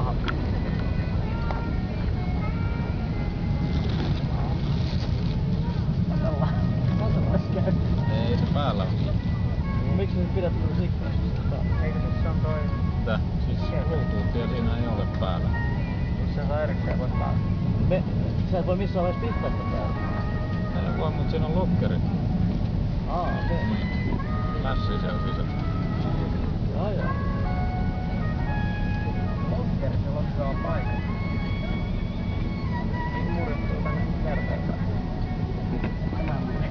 Aha. Ei se päällä on. Miksi sä pidät tätä sikkaa? Eikö se on toi? Mitä? Siis Bluetoothia siinä ei ole päällä. Missä saa erikseen voi päällä? Sä et voi missään vaiheessa pistää sitä päällä. Ei voi, mut siinä on lokkeri. Okei. Lässi siellä sisällä. Jaa. Lokkeri, se lokkaa paikan. Niin muristuu tänne verteeseen. Tämä muri.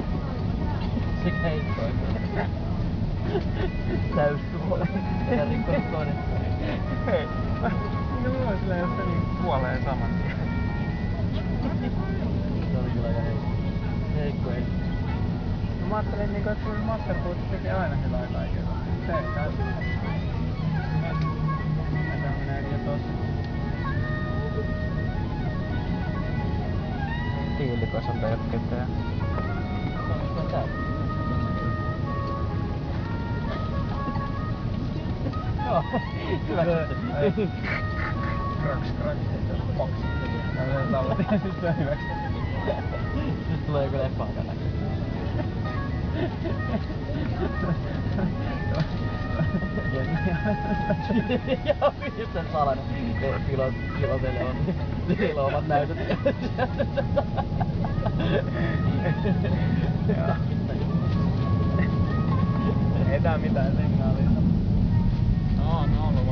Se heittoi. Täystuoli. Ei rikkonut toinen. Hei, minulla on sillä, jos se niin kuolee saman tien. Se oli kyllä aika heikko ei. No mä ajattelin niinku, että kun Masterboard tekee aina hyvää kaikilla. Se ei käy. Tätä menee kyllä tossa. Tiilikossa pökkettä ja... Onko tää? Joo, hyväksytty. Kraks, box. Mä talletin ja sit se hyväksytty. Nyt tulee joku leffa-aika näkyy. Joo, just sen salainen pilotelle on iloomat näytöt. Ei tää mitään signaalia. No, on ollut